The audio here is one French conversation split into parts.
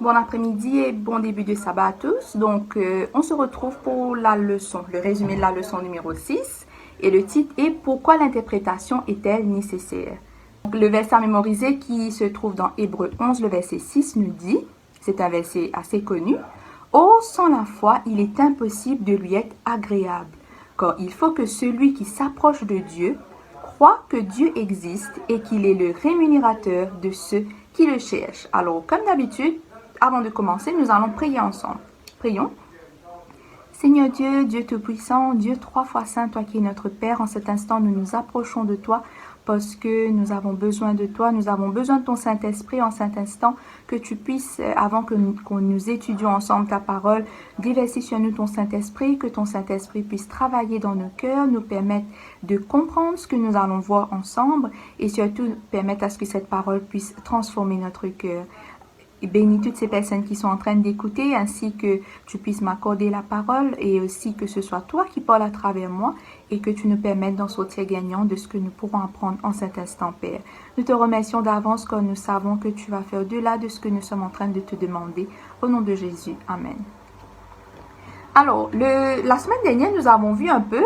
Bon après-midi et bon début de sabbat à tous. Donc, on se retrouve pour la leçon, le résumé de la leçon numéro 6. Et le titre est Pourquoi l'interprétation est-elle nécessaire? Donc, le verset à mémoriser qui se trouve dans Hébreux 11, le verset 6 nous dit, c'est un verset assez connu, Oh, sans la foi, il est impossible de lui être agréable, car il faut que celui qui s'approche de Dieu croit que Dieu existe et qu'il est le rémunérateur de ceux qui le cherchent. Alors, comme d'habitude, avant de commencer, nous allons prier ensemble. Prions. Seigneur Dieu, Dieu Tout-Puissant, Dieu trois fois saint, toi qui es notre Père, en cet instant, nous nous approchons de toi parce que nous avons besoin de toi, nous avons besoin de ton Saint-Esprit en cet instant, que tu puisses, avant que nous étudions ensemble ta parole, déverser sur nous ton Saint-Esprit, que ton Saint-Esprit puisse travailler dans nos cœurs, nous permettre de comprendre ce que nous allons voir ensemble et surtout permettre à ce que cette parole puisse transformer notre cœur. Bénis toutes ces personnes qui sont en train d'écouter, ainsi que tu puisses m'accorder la parole et aussi que ce soit toi qui parles à travers moi et que tu nous permettes d'en sortir gagnant de ce que nous pourrons apprendre en cet instant, Père. Nous te remercions d'avance car nous savons que tu vas faire au-delà de ce que nous sommes en train de te demander. Au nom de Jésus, Amen. Alors, la semaine dernière, nous avons vu un peu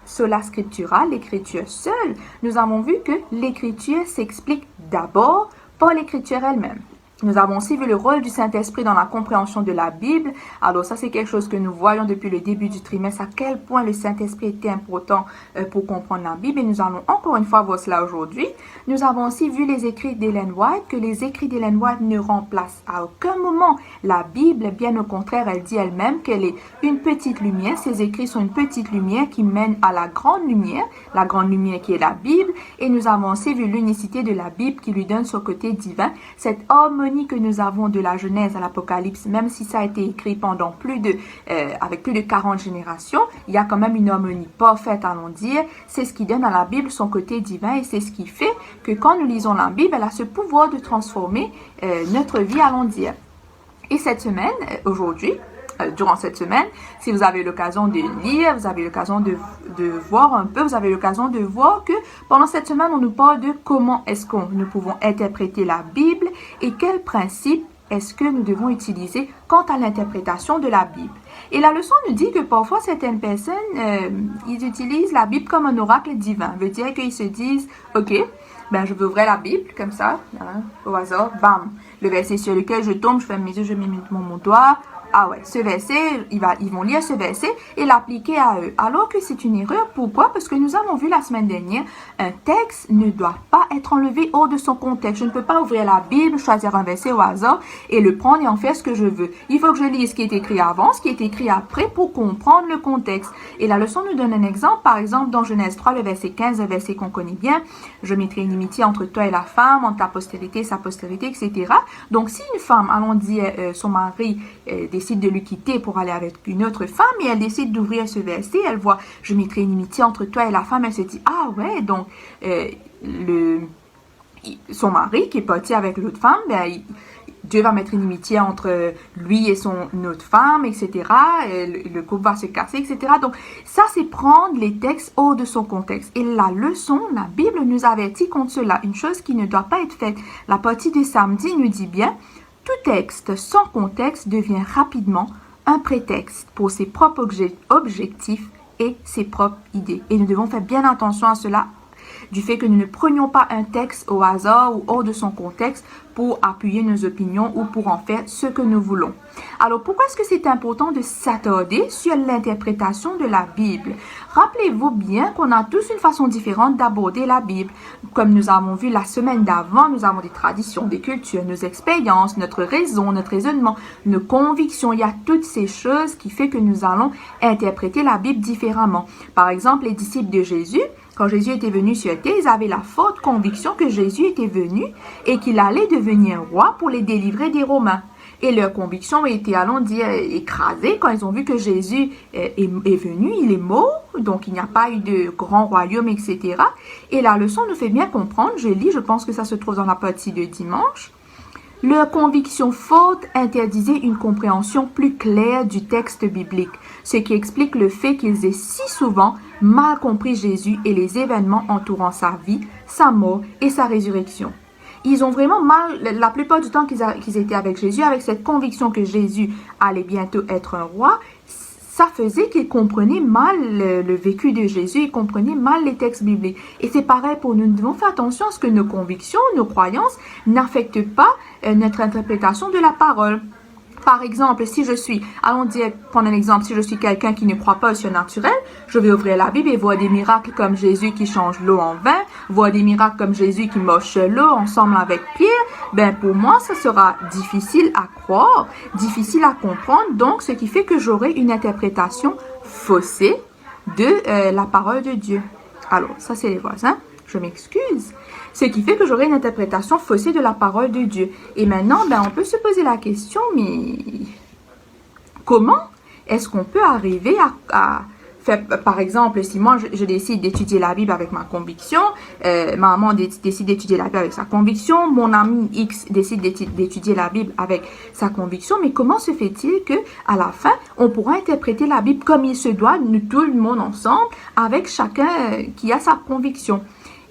sola scriptura, l'écriture seule. Nous avons vu que l'écriture s'explique d'abord par l'écriture elle-même. Nous avons aussi vu le rôle du Saint-Esprit dans la compréhension de la Bible. Alors ça, c'est quelque chose que nous voyons depuis le début du trimestre, à quel point le Saint-Esprit était important pour comprendre la Bible. Et nous allons encore une fois voir cela aujourd'hui. Nous avons aussi vu les écrits d'Ellen White, que les écrits d'Ellen White ne remplacent à aucun moment la Bible. Bien au contraire, elle dit elle-même qu'elle est une petite lumière. Ces écrits sont une petite lumière qui mène à la grande lumière qui est la Bible. Et nous avons aussi vu l'unicité de la Bible qui lui donne son côté divin, cette harmonie que nous avons de la Genèse à l'Apocalypse, même si ça a été écrit pendant avec plus de 40 générations, il y a quand même une harmonie parfaite, allons dire. C'est ce qui donne à la Bible son côté divin et c'est ce qui fait que quand nous lisons la Bible, elle a ce pouvoir de transformer notre vie, allons dire. Et cette semaine, aujourd'hui, durant cette semaine, si vous avez l'occasion de lire, vous avez l'occasion de voir un peu, vous avez l'occasion de voir que pendant cette semaine, on nous parle de comment est-ce que nous pouvons interpréter la Bible et quels principes est-ce que nous devons utiliser quant à l'interprétation de la Bible. Et la leçon nous dit que parfois certaines personnes, ils utilisent la Bible comme un oracle divin. Veut dire qu'ils se disent, ok, ben je vais ouvrir la Bible comme ça, hein, au hasard, bam, le verset sur lequel je tombe, je ferme mes yeux, je mets mon doigt. Ah ouais, ce verset, ils vont lire ce verset et l'appliquer à eux. Alors que c'est une erreur. Pourquoi? Parce que nous avons vu la semaine dernière, un texte ne doit pas être enlevé hors de son contexte. Je ne peux pas ouvrir la Bible, choisir un verset au hasard et le prendre et en faire ce que je veux. Il faut que je lise ce qui est écrit avant, ce qui est écrit après pour comprendre le contexte. Et la leçon nous donne un exemple. Par exemple, dans Genèse 3, le verset 15, un verset qu'on connaît bien. Je mettrai une inimitié entre toi et la femme, entre ta postérité et sa postérité, etc. Donc, si une femme, allons dire, son mari décide de lui quitter pour aller avec une autre femme et elle décide d'ouvrir ce verset, elle voit je mettrai une inimitié entre toi et la femme, elle se dit ah ouais, donc son mari qui est parti avec l'autre femme, ben, Dieu va mettre une inimitié entre lui et son autre femme, etc. Et le couple va se casser, etc. Donc ça, c'est prendre les textes hors de son contexte. Et la leçon, la Bible nous avertit contre cela, une chose qui ne doit pas être faite. La partie de samedi nous dit bien tout texte sans contexte devient rapidement un prétexte pour ses propres objectifs et ses propres idées. Et nous devons faire bien attention à cela, du fait que nous ne prenions pas un texte au hasard ou hors de son contexte pour appuyer nos opinions ou pour en faire ce que nous voulons. Alors, pourquoi est-ce que c'est important de s'attarder sur l'interprétation de la Bible? Rappelez-vous bien qu'on a tous une façon différente d'aborder la Bible. Comme nous avons vu la semaine d'avant, nous avons des traditions, des cultures, nos expériences, notre raison, notre raisonnement, nos convictions. Il y a toutes ces choses qui font que nous allons interpréter la Bible différemment. Par exemple, les disciples de Jésus, quand Jésus était venu sur terre, ils avaient la forte conviction que Jésus était venu et qu'il allait devenir roi pour les délivrer des Romains. Et leur conviction était, allons dire, écrasée quand ils ont vu que Jésus est venu, il est mort, donc il n'y a pas eu de grand royaume, etc. Et la leçon nous fait bien comprendre, je lis, je pense que ça se trouve dans la partie de dimanche, leur conviction forte interdisait une compréhension plus claire du texte biblique, ce qui explique le fait qu'ils aient si souvent mal compris Jésus et les événements entourant sa vie, sa mort et sa résurrection. Ils ont vraiment mal, la plupart du temps qu'ils étaient avec Jésus, avec cette conviction que Jésus allait bientôt être un roi, ça faisait qu'ils comprenaient mal le vécu de Jésus, ils comprenaient mal les textes bibliques. Et c'est pareil pour nous, nous devons faire attention à ce que nos convictions, nos croyances n'affectent pas notre interprétation de la parole. Par exemple, si je suis, allons dire, prendre un exemple, si je suis quelqu'un qui ne croit pas au surnaturel, je vais ouvrir la Bible et voir des miracles comme Jésus qui change l'eau en vin, voir des miracles comme Jésus qui moche l'eau ensemble avec Pierre, ben pour moi, ça sera difficile à croire, difficile à comprendre, donc ce qui fait que j'aurai une interprétation faussée de la parole de Dieu. Alors, ça c'est les voisins, je m'excuse. Ce qui fait que j'aurai une interprétation faussée de la parole de Dieu. Et maintenant, ben, on peut se poser la question, mais comment est-ce qu'on peut arriver à faire, par exemple, si moi je décide d'étudier la Bible avec ma conviction, ma maman décide d'étudier la Bible avec sa conviction, mon ami X décide d'étudier la Bible avec sa conviction, mais comment se fait-il que à la fin, on pourra interpréter la Bible comme il se doit, nous tout le monde ensemble, avec chacun qui a sa conviction?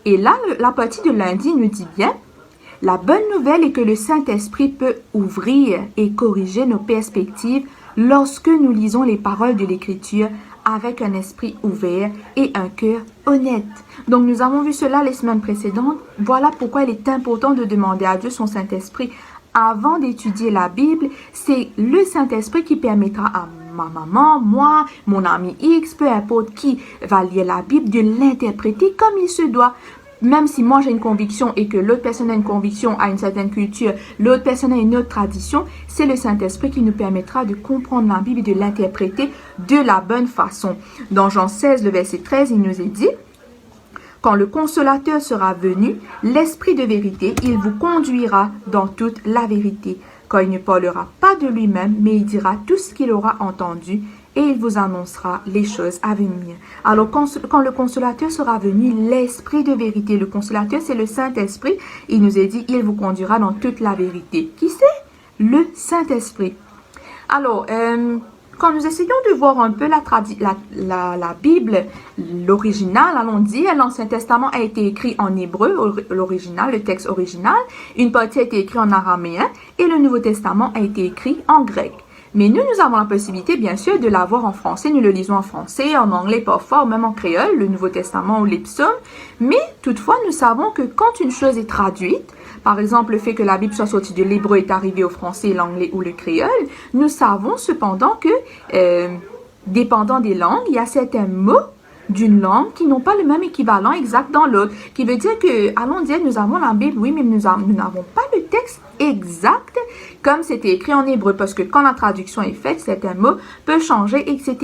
Et là, la partie de lundi nous dit bien, la bonne nouvelle est que le Saint-Esprit peut ouvrir et corriger nos perspectives lorsque nous lisons les paroles de l'Écriture avec un esprit ouvert et un cœur honnête. Donc, nous avons vu cela les semaines précédentes. Voilà pourquoi il est important de demander à Dieu son Saint-Esprit avant d'étudier la Bible. C'est le Saint-Esprit qui permettra à ma maman, moi, mon ami X, peu importe qui va lire la Bible, de l'interpréter comme il se doit. Même si moi j'ai une conviction et que l'autre personne a une conviction, a une certaine culture, l'autre personne a une autre tradition, c'est le Saint-Esprit qui nous permettra de comprendre la Bible et de l'interpréter de la bonne façon. Dans Jean 16, le verset 13, il nous est dit, « Quand le Consolateur sera venu, l'Esprit de vérité, il vous conduira dans toute la vérité. Quand il ne parlera pas de lui-même, mais il dira tout ce qu'il aura entendu et il vous annoncera les choses à venir. » Alors, quand le Consolateur sera venu, l'Esprit de vérité, le Consolateur, c'est le Saint-Esprit, il nous est dit, il vous conduira dans toute la vérité. Qui c'est? Le Saint-Esprit. Alors, quand nous essayons de voir un peu la Bible, l'original, allons dire, l'Ancien Testament a été écrit en hébreu, l'original, le texte original, une partie a été écrite en araméen et le Nouveau Testament a été écrit en grec. Mais nous avons la possibilité, bien sûr, de l'avoir en français. Nous le lisons en français, en anglais parfois, ou même en créole, le Nouveau Testament ou les psaumes. Mais toutefois, nous savons que quand une chose est traduite, par exemple, le fait que la Bible soit sortie de l'hébreu est arrivé au français, l'anglais ou le créole, nous savons cependant que, dépendant des langues, il y a certains mots d'une langue qui n'ont pas le même équivalent exact dans l'autre. Qui veut dire que, allons dire, nous avons la Bible, oui, mais nous n'avons pas le texte exact comme c'était écrit en hébreu, parce que quand la traduction est faite, certains mots peuvent changer, etc.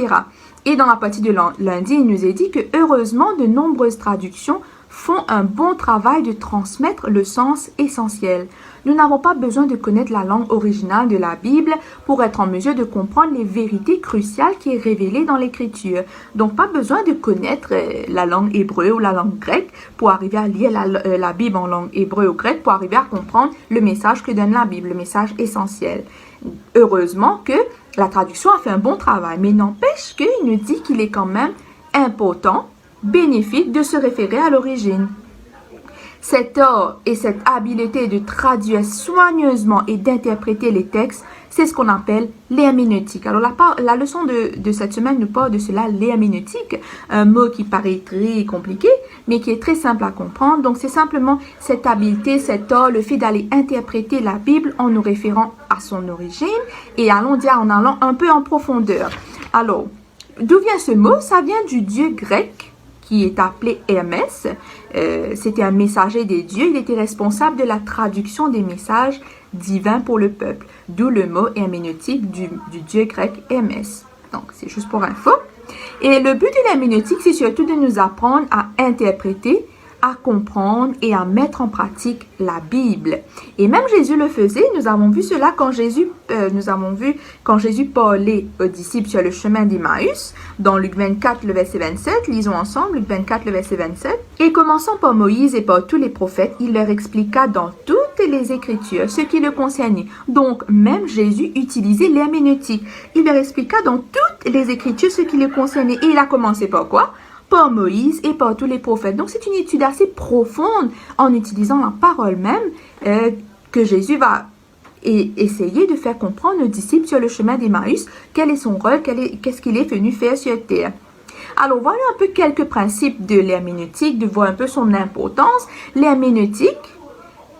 Et dans la partie de lundi, il nous est dit que, heureusement, de nombreuses traductions font un bon travail de transmettre le sens essentiel. Nous n'avons pas besoin de connaître la langue originale de la Bible pour être en mesure de comprendre les vérités cruciales qui est révélées dans l'Écriture. Donc, pas besoin de connaître la langue hébreu ou la langue grecque pour arriver à lire la Bible en langue hébreu ou grecque pour arriver à comprendre le message que donne la Bible, le message essentiel. Heureusement que la traduction a fait un bon travail, mais n'empêche qu'il nous dit qu'il est quand même important, bénéfique de se référer à l'origine. Cet art et cette habileté de traduire soigneusement et d'interpréter les textes, c'est ce qu'on appelle l'herméneutique. Alors la leçon de cette semaine nous parle de cela, l'herméneutique, un mot qui paraît très compliqué, mais qui est très simple à comprendre. Donc c'est simplement cette habileté, cet art, le fait d'aller interpréter la Bible en nous référant à son origine et allons dire en allant un peu en profondeur. Alors, d'où vient ce mot? Ça vient du dieu grec qui est appelé Hermès. C'était un messager des dieux. Il était responsable de la traduction des messages divins pour le peuple. D'où le mot herméneutique du dieu grec Hermès. Donc, c'est juste pour info. Et le but de l'herméneutique, c'est surtout de nous apprendre à interpréter, à comprendre et à mettre en pratique la Bible. Et même Jésus le faisait. Nous avons vu cela quand Jésus parlait aux disciples sur le chemin d'Emmaüs, dans Luc 24, le verset 27. Lisons ensemble Luc 24, le verset 27. Et commençant par Moïse et par tous les prophètes, il leur expliqua dans toutes les Écritures ce qui le concernait. Donc, même Jésus utilisait l'herméneutique. Il leur expliqua dans toutes les Écritures ce qui le concernait. Et il a commencé par quoi? par Moïse et par tous les prophètes. Donc c'est une étude assez profonde en utilisant la parole même que Jésus va essayer de faire comprendre aux disciples sur le chemin d'Emmaüs quel est son rôle, qu'est-ce qu'il est venu faire sur terre. Alors, voilà un peu quelques principes de l'herméneutique, de voir un peu son importance. L'herméneutique,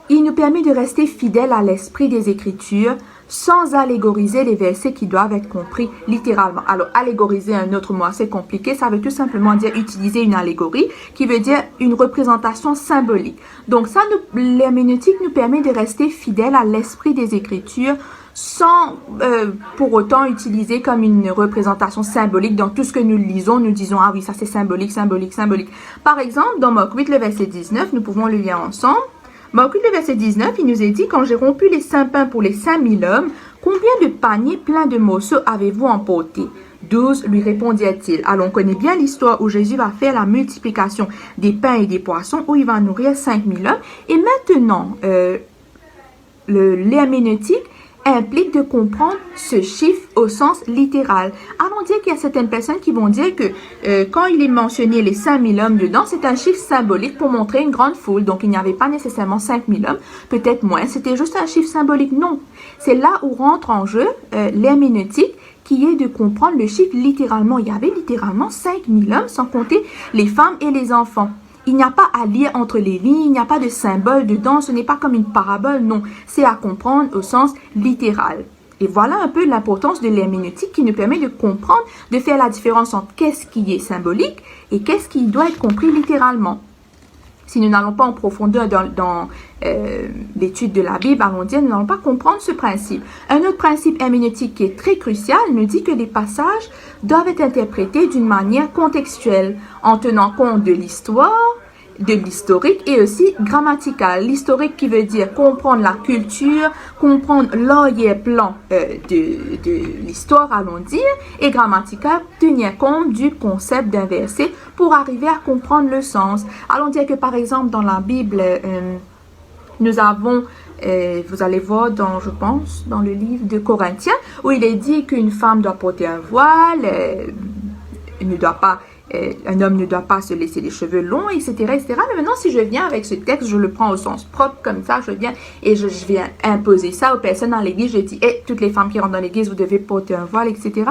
il nous permet de rester fidèles à l'esprit des Écritures sans allégoriser les versets qui doivent être compris littéralement. Alors, allégoriser, un autre mot assez compliqué, ça veut tout simplement dire utiliser une allégorie, qui veut dire une représentation symbolique. Donc, ça, l'herméneutique nous permet de rester fidèles à l'esprit des Écritures sans pour autant utiliser comme une représentation symbolique. Dans tout ce que nous lisons, nous disons, ah oui, ça c'est symbolique, symbolique, symbolique. Par exemple, dans Marc 8, le verset 19, nous pouvons le lire ensemble. Marc 8, le verset 19, il nous est dit, quand j'ai rompu les 5 pains pour les 5000 hommes, combien de paniers pleins de morceaux avez-vous emporté? 12, lui répondit-il. Alors, on connaît bien l'histoire où Jésus va faire la multiplication des pains et des poissons, où il va nourrir 5000 hommes. Et maintenant, l'herméneutique implique de comprendre ce chiffre au sens littéral. Allons dire qu'il y a certaines personnes qui vont dire que quand il est mentionné les 5000 hommes dedans, c'est un chiffre symbolique pour montrer une grande foule. Donc, il n'y avait pas nécessairement 5000 hommes, peut-être moins. C'était juste un chiffre symbolique. Non. C'est là où rentre en jeu l'herméneutique, qui est de comprendre le chiffre littéralement. Il y avait littéralement 5000 hommes, sans compter les femmes et les enfants. Il n'y a pas à lire entre les lignes, il n'y a pas de symbole dedans, ce n'est pas comme une parabole, non. C'est à comprendre au sens littéral. Et voilà un peu l'importance de l'herméneutique qui nous permet de comprendre, de faire la différence entre qu'est-ce qui est symbolique et qu'est-ce qui doit être compris littéralement. Si nous n'allons pas en profondeur dans l'étude de la Bible, allons dire, nous n'allons pas comprendre ce principe. Un autre principe herméneutique qui est très crucial nous dit que les passages doivent être interprétés d'une manière contextuelle, en tenant compte de l'histoire, de l'historique et aussi grammatical. L'historique qui veut dire comprendre la culture, comprendre l'arrière-plan de l'histoire, allons dire, et grammatical, tenir compte du concept d'un verset pour arriver à comprendre le sens. Allons dire que par exemple dans la Bible, nous avons, vous allez voir dans, je pense, dans le livre de Corinthiens, où il est dit qu'une femme doit porter un voile, ne doit pas un homme ne doit pas se laisser les cheveux longs, etc., etc. Mais maintenant, si je viens avec ce texte, je le prends au sens propre, comme ça, je viens et je viens imposer ça aux personnes dans l'église. Je dis, toutes les femmes qui rentrent dans l'église, vous devez porter un voile, etc.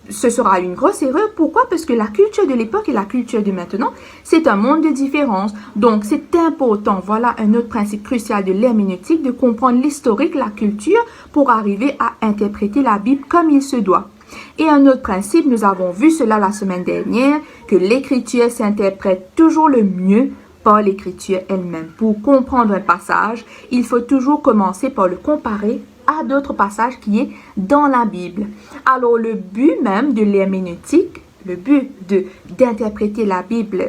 Ce sera une grosse erreur. Pourquoi? Parce que la culture de l'époque et la culture de maintenant, c'est un monde de différence. Donc, c'est important. Voilà un autre principe crucial de l'herméneutique, de comprendre l'historique, la culture, pour arriver à interpréter la Bible comme il se doit. Et un autre principe, nous avons vu cela la semaine dernière, que l'écriture s'interprète toujours le mieux par l'écriture elle-même. Pour comprendre un passage, il faut toujours commencer par le comparer à d'autres passages qui est dans la Bible. Alors le but même de l'herméneutique, le but d'interpréter la Bible,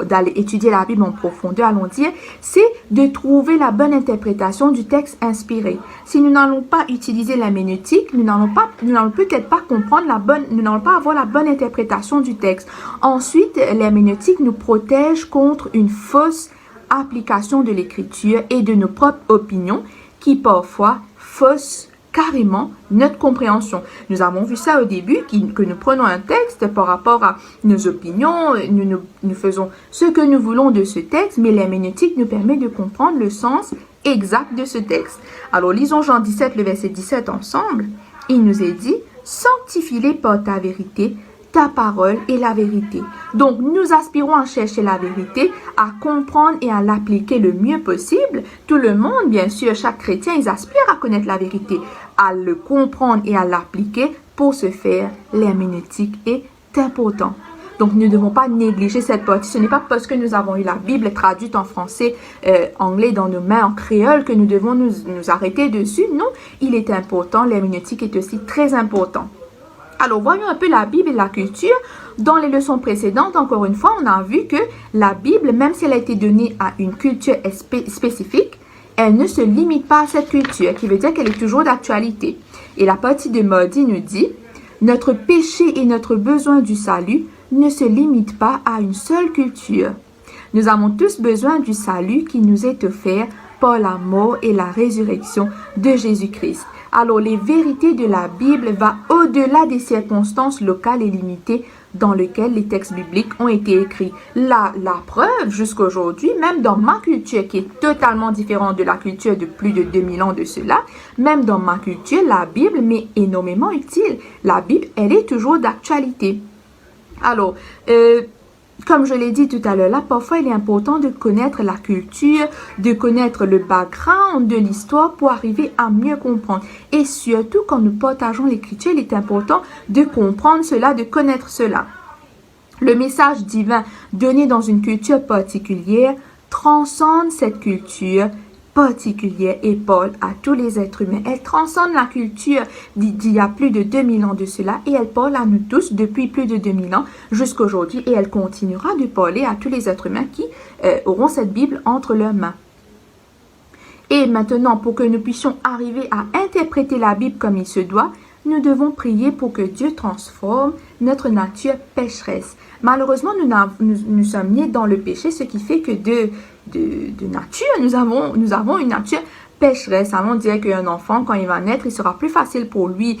d'aller étudier la Bible en profondeur, allons dire, c'est de trouver la bonne interprétation du texte inspiré. Si nous n'allons pas utiliser l'herméneutique, nous n'allons peut-être pas comprendre nous n'allons pas avoir la bonne interprétation du texte. Ensuite, l'herméneutique nous protège contre une fausse application de l'écriture et de nos propres opinions qui parfois faussent carrément notre compréhension. Nous avons vu ça au début, que nous prenons un texte par rapport à nos opinions, nous faisons ce que nous voulons de ce texte, mais l'herméneutique nous permet de comprendre le sens exact de ce texte. Alors lisons Jean 17, le verset 17 ensemble. Il nous est dit, sanctifie-les par ta vérité, ta parole est la vérité. Donc, nous aspirons à chercher la vérité, à comprendre et à l'appliquer le mieux possible. Tout le monde, bien sûr, chaque chrétien, ils aspirent à connaître la vérité, à le comprendre et à l'appliquer. Pour ce faire, l'herméneutique est important. Donc, nous ne devons pas négliger cette partie. Ce n'est pas parce que nous avons eu la Bible traduite en français, anglais dans nos mains, en créole, que nous devons nous arrêter dessus. Non, il est important. L'herméneutique est aussi très important. Alors, voyons un peu la Bible et la culture. Dans les leçons précédentes, encore une fois, on a vu que la Bible, même si elle a été donnée à une culture spécifique, elle ne se limite pas à cette culture, qui veut dire qu'elle est toujours d'actualité. Et la partie de mardi nous dit, notre péché et notre besoin du salut ne se limitent pas à une seule culture. Nous avons tous besoin du salut qui nous est offert par la mort et la résurrection de Jésus-Christ. Alors, les vérités de la Bible vont au-delà des circonstances locales et limitées dans lequel les textes bibliques ont été écrits. La preuve, jusqu'à aujourd'hui, même dans ma culture, qui est totalement différente de la culture de plus de 2000 ans de cela, même dans ma culture, la Bible m'est énormément utile. La Bible, elle est toujours d'actualité. Alors, comme je l'ai dit tout à l'heure, là, parfois, il est important de connaître la culture, de connaître le background de l'histoire pour arriver à mieux comprendre. Et surtout, quand nous partageons l'écriture, il est important de comprendre cela, de connaître cela. Le message divin donné dans une culture particulière transcende cette culture particulière et parle à tous les êtres humains. Elle transcende la culture d'il y a plus de 2000 ans de cela et elle parle à nous tous depuis plus de 2000 ans jusqu'à aujourd'hui et elle continuera de parler à tous les êtres humains qui auront cette Bible entre leurs mains. Et maintenant, pour que nous puissions arriver à interpréter la Bible comme il se doit, nous devons prier pour que Dieu transforme notre nature pécheresse. Malheureusement, nous sommes nés dans le péché, ce qui fait que de nature, nous avons une nature pécheresse. Allons dire qu'un enfant, quand il va naître, il sera plus facile pour lui,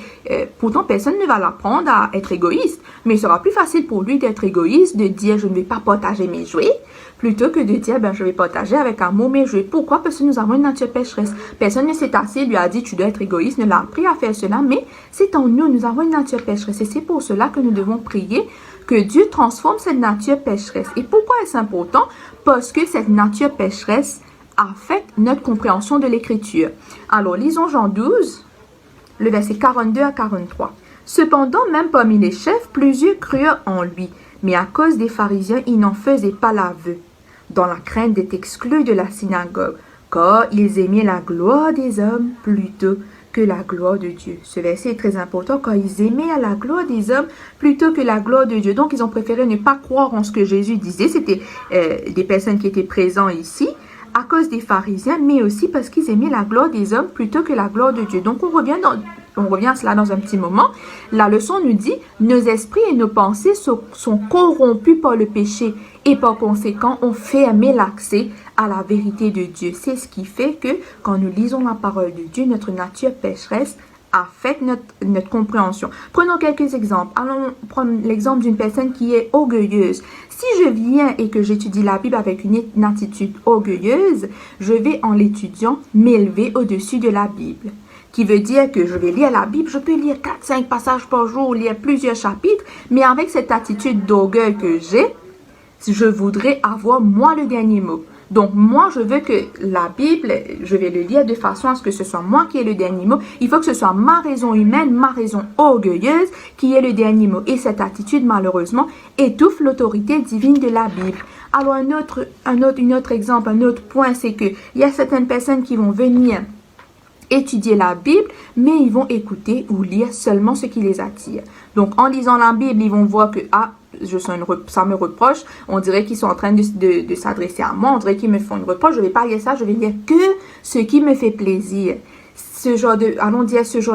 pourtant personne ne va l'apprendre à être égoïste, mais il sera plus facile pour lui d'être égoïste, de dire je ne vais pas partager mes jouets, plutôt que de dire je vais partager avec amour mes jouets. Pourquoi? Parce que nous avons une nature pécheresse. Personne ne s'est assis, lui a dit tu dois être égoïste, ne l'a appris à faire cela, mais c'est en nous, nous avons une nature pécheresse et c'est pour cela que nous devons prier que Dieu transforme cette nature pécheresse. Et pourquoi est-ce important? Parce que cette nature pécheresse affecte notre compréhension de l'écriture. Alors, lisons Jean 12, le verset 42 à 43. Cependant, même parmi les chefs, plusieurs crurent en lui, mais à cause des pharisiens, ils n'en faisaient pas l'aveu, dans la crainte d'être exclus de la synagogue, car ils aimaient la gloire des hommes plutôt que la gloire de Dieu. Ce verset est très important, car ils aimaient la gloire des hommes plutôt que la gloire de Dieu. Donc, ils ont préféré ne pas croire en ce que Jésus disait. C'était des personnes qui étaient présentes ici, à cause des pharisiens, mais aussi parce qu'ils aimaient la gloire des hommes plutôt que la gloire de Dieu. Donc, on revient à cela dans un petit moment. La leçon nous dit, nos esprits et nos pensées sont corrompus par le péché et par conséquent, on ferme l'accès à la vérité de Dieu. C'est ce qui fait que quand nous lisons la parole de Dieu, notre nature pécheresse affecte notre compréhension. Prenons quelques exemples. Allons prendre l'exemple d'une personne qui est orgueilleuse. Si je viens et que j'étudie la Bible avec une attitude orgueilleuse, je vais en l'étudiant m'élever au-dessus de la Bible. Qui veut dire que je vais lire la Bible, je peux lire 4-5 passages par jour, lire plusieurs chapitres, mais avec cette attitude d'orgueil que j'ai, je voudrais avoir moi le dernier mot. Donc, moi, je veux que la Bible, je vais le lire de façon à ce que ce soit moi qui ai le dernier mot. Il faut que ce soit ma raison humaine, ma raison orgueilleuse qui ait le dernier mot. Et cette attitude, malheureusement, étouffe l'autorité divine de la Bible. Alors, un autre exemple, un autre point, c'est que il y a certaines personnes qui vont venir étudier la Bible, mais ils vont écouter ou lire seulement ce qui les attire. Donc, en lisant la Bible, ils vont voir que, ça me reproche, on dirait qu'ils sont en train de s'adresser à moi, on dirait qu'ils me font une reproche, je ne vais pas lire ça, je vais lire que ce qui me fait plaisir. Ce genre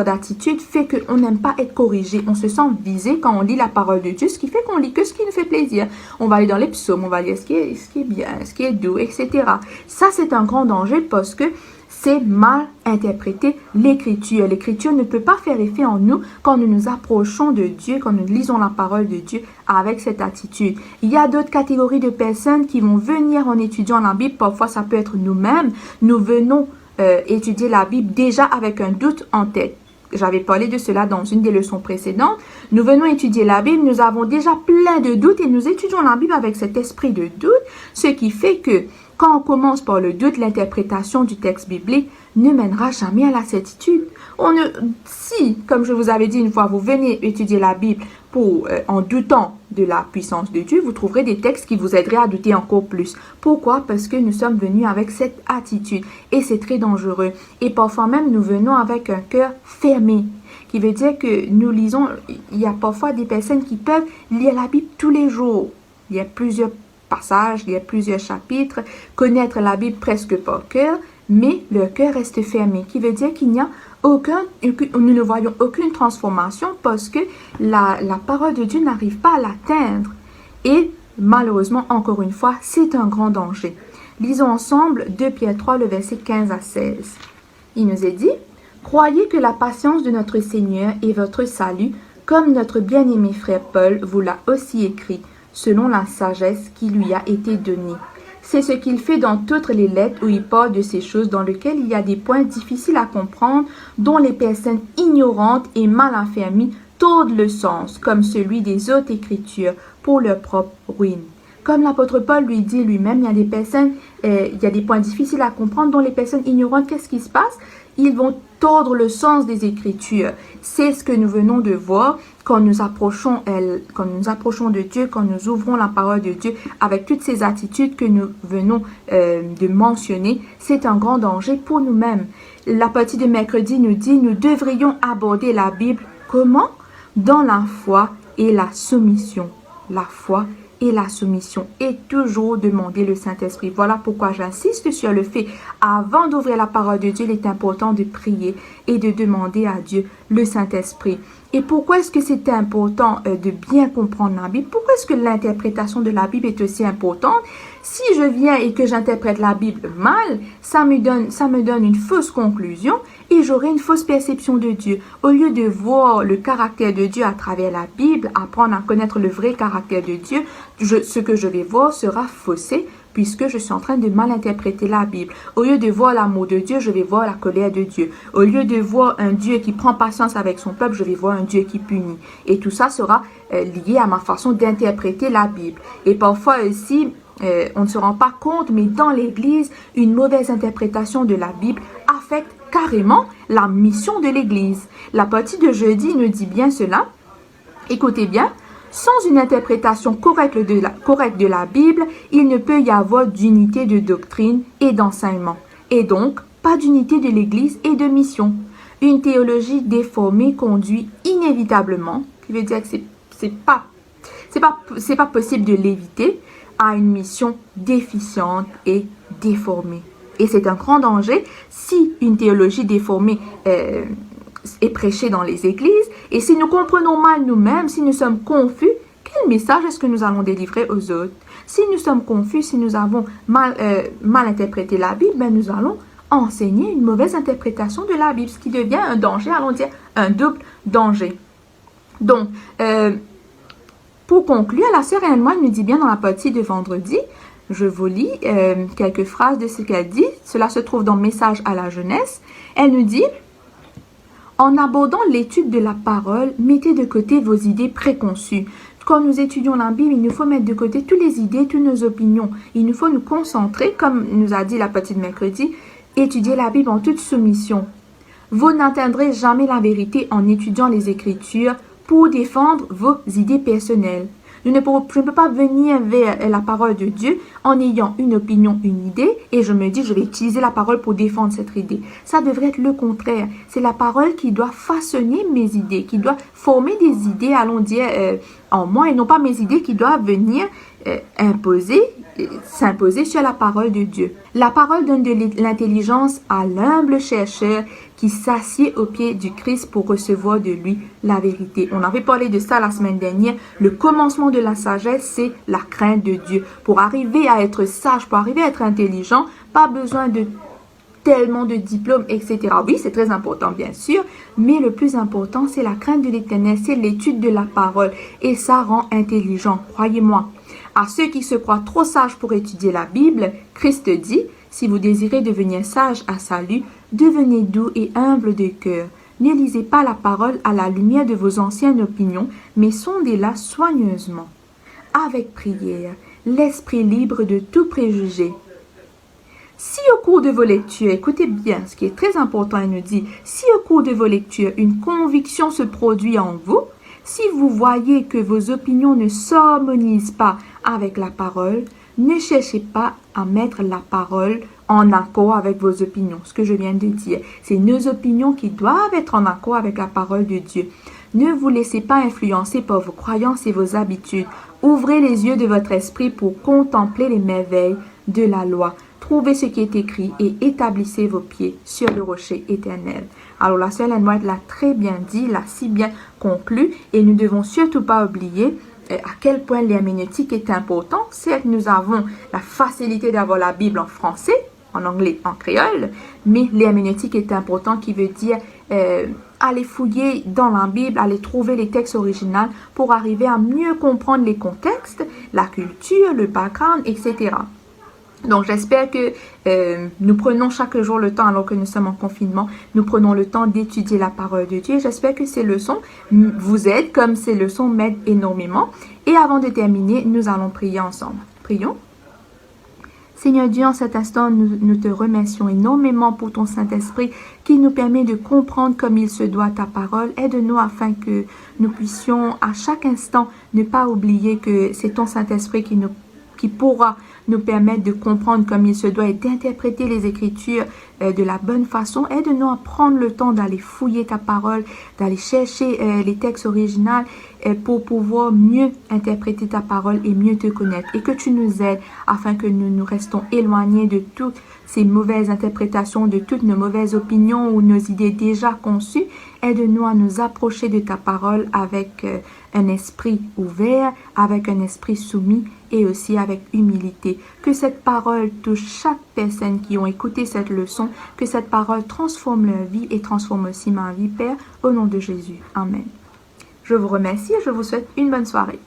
d'attitude fait qu'on n'aime pas être corrigé, on se sent visé quand on lit la parole de Dieu, ce qui fait qu'on lit que ce qui nous fait plaisir. On va aller dans les psaumes, on va lire ce qui est bien, ce qui est doux, etc. Ça, c'est un grand danger parce que c'est mal interpréter l'écriture. L'écriture ne peut pas faire effet en nous quand nous nous approchons de Dieu, quand nous lisons la parole de Dieu avec cette attitude. Il y a d'autres catégories de personnes qui vont venir en étudiant la Bible. Parfois, ça peut être nous-mêmes. Nous venons étudier la Bible déjà avec un doute en tête. J'avais parlé de cela dans une des leçons précédentes. Nous venons étudier la Bible, nous avons déjà plein de doutes et nous étudions la Bible avec cet esprit de doute, ce qui fait que quand on commence par le doute, l'interprétation du texte biblique ne mènera jamais à la certitude. Si, comme je vous avais dit une fois, vous venez étudier la Bible en doutant de la puissance de Dieu, vous trouverez des textes qui vous aideraient à douter encore plus. Pourquoi? Parce que nous sommes venus avec cette attitude et c'est très dangereux. Et parfois même, nous venons avec un cœur fermé, qui veut dire que nous lisons, il y a parfois des personnes qui peuvent lire la Bible tous les jours. Il y a plusieurs passages, il y a plusieurs chapitres, connaître la Bible presque par cœur, mais leur cœur reste fermé, qui veut dire qu'il n'y a nous ne voyons aucune transformation parce que la parole de Dieu n'arrive pas à l'atteindre. Et malheureusement, encore une fois, c'est un grand danger. Lisons ensemble 2 Pierre 3, le verset 15 à 16. Il nous est dit, « Croyez que la patience de notre Seigneur est votre salut, comme notre bien-aimé frère Paul vous l'a aussi écrit, selon la sagesse qui lui a été donnée. C'est ce qu'il fait dans toutes les lettres où il parle de ces choses dans lesquelles il y a des points difficiles à comprendre, dont les personnes ignorantes et mal affermies tordent le sens, comme celui des autres écritures, pour leur propre ruine. Comme l'apôtre Paul lui dit lui-même, il y a des personnes, il y a des points difficiles à comprendre dont les personnes ignorantes, qu'est-ce qui se passe? Ils vont tordre le sens des Écritures. C'est ce que nous venons de voir quand nous approchons de Dieu, quand nous ouvrons la parole de Dieu avec toutes ces attitudes que nous venons de mentionner. C'est un grand danger pour nous-mêmes. La partie de mercredi nous dit, nous devrions aborder la Bible comment? Dans la foi et la soumission. La foi et la soumission, et toujours demander le Saint-Esprit. Voilà pourquoi j'insiste sur le fait, avant d'ouvrir la parole de Dieu, il est important de prier et de demander à Dieu le Saint-Esprit. Et pourquoi est-ce que c'est important de bien comprendre la Bible? Pourquoi est-ce que l'interprétation de la Bible est aussi importante? Si je viens et que j'interprète la Bible mal, ça me donne une fausse conclusion et j'aurai une fausse perception de Dieu. Au lieu de voir le caractère de Dieu à travers la Bible, apprendre à connaître le vrai caractère de Dieu, ce que je vais voir sera faussé puisque je suis en train de mal interpréter la Bible. Au lieu de voir l'amour de Dieu, je vais voir la colère de Dieu. Au lieu de voir un Dieu qui prend patience avec son peuple, je vais voir un Dieu qui punit. Et tout ça sera lié à ma façon d'interpréter la Bible. Et parfois aussi, on ne se rend pas compte, mais dans l'Église, une mauvaise interprétation de la Bible affecte carrément la mission de l'Église. La partie de jeudi nous dit bien cela. Écoutez bien. Sans une interprétation correcte de la Bible, il ne peut y avoir d'unité de doctrine et d'enseignement, et donc pas d'unité de l'Église et de mission. Une théologie déformée conduit inévitablement, qui veut dire que c'est pas possible de l'éviter, à une mission déficiente et déformée. Et c'est un grand danger si une théologie déformée est prêché dans les églises, et si nous comprenons mal nous-mêmes, si nous sommes confus, quel message est-ce que nous allons délivrer aux autres? Si nous sommes confus, si nous avons mal interprété la Bible, ben nous allons enseigner une mauvaise interprétation de la Bible, ce qui devient un danger, allons dire un double danger. Donc, pour conclure, la sœur Anne-Moine nous dit bien dans la partie de vendredi, je vous lis quelques phrases de ce qu'elle dit, cela se trouve dans Message à la jeunesse, elle nous dit: en abordant l'étude de la parole, mettez de côté vos idées préconçues. Quand nous étudions la Bible, il nous faut mettre de côté toutes les idées, toutes nos opinions. Il nous faut nous concentrer, comme nous a dit la petite mercredi, étudier la Bible en toute soumission. Vous n'atteindrez jamais la vérité en étudiant les Écritures pour défendre vos idées personnelles. Je ne peux pas venir vers la parole de Dieu en ayant une opinion, une idée, et je me dis, je vais utiliser la parole pour défendre cette idée. Ça devrait être le contraire. C'est la parole qui doit façonner mes idées, qui doit former des idées, allons dire, en moi, et non pas mes idées qui doivent venir s'imposer sur la parole de Dieu. La parole donne de l'intelligence à l'humble chercheur qui s'assied aux pieds du Christ pour recevoir de lui la vérité. On avait parlé de ça la semaine dernière. Le commencement de la sagesse, c'est la crainte de Dieu. Pour arriver à être sage, pour arriver à être intelligent, pas besoin de tellement de diplômes, etc. Oui, c'est très important, bien sûr, mais le plus important, c'est la crainte de l'Éternel, c'est l'étude de la parole, et ça rend intelligent, croyez-moi. À ceux qui se croient trop sages pour étudier la Bible, Christ dit, si vous désirez devenir sage à salut, devenez doux et humble de cœur. Ne lisez pas la parole à la lumière de vos anciennes opinions, mais sondez-la soigneusement, avec prière, l'esprit libre de tout préjugé. Si au cours de vos lectures, écoutez bien, ce qui est très important, il nous dit, si au cours de vos lectures, une conviction se produit en vous, si vous voyez que vos opinions ne s'harmonisent pas avec la parole, ne cherchez pas à mettre la parole en accord avec vos opinions. Ce que je viens de dire, c'est nos opinions qui doivent être en accord avec la parole de Dieu. Ne vous laissez pas influencer par vos croyances et vos habitudes. Ouvrez les yeux de votre esprit pour contempler les merveilles de la loi. Trouvez ce qui est écrit et établissez vos pieds sur le rocher éternel. Alors la sœur Anne-Moine l'a très bien dit, l'a si bien conclu, et nous ne devons surtout pas oublier à quel point l'herméneutique est important. Certes, nous avons la facilité d'avoir la Bible en français, en anglais, en créole, mais l'herméneutique est important, qui veut dire aller fouiller dans la Bible, aller trouver les textes originaux pour arriver à mieux comprendre les contextes, la culture, le background, etc. Donc, j'espère que nous prenons chaque jour le temps, alors que nous sommes en confinement, nous prenons le temps d'étudier la parole de Dieu. J'espère que ces leçons vous aident, comme ces leçons m'aident énormément. Et avant de terminer, nous allons prier ensemble. Prions. Seigneur Dieu, en cet instant, nous te remercions énormément pour ton Saint-Esprit qui nous permet de comprendre comme il se doit ta parole. Aide-nous afin que nous puissions à chaque instant ne pas oublier que c'est ton Saint-Esprit qui pourra nous permettre de comprendre comme il se doit et d'interpréter les Écritures de la bonne façon. Aide-nous à prendre le temps d'aller fouiller ta parole, d'aller chercher les textes originaux pour pouvoir mieux interpréter ta parole et mieux te connaître. Et que tu nous aides afin que nous nous restons éloignés de toutes ces mauvaises interprétations, de toutes nos mauvaises opinions ou nos idées déjà conçues. Aide-nous à nous approcher de ta parole avec un esprit ouvert, avec un esprit soumis et aussi avec humilité. Que cette parole touche chaque personne qui ont écouté cette leçon, que cette parole transforme leur vie et transforme aussi ma vie, Père, au nom de Jésus. Amen. Je vous remercie et je vous souhaite une bonne soirée.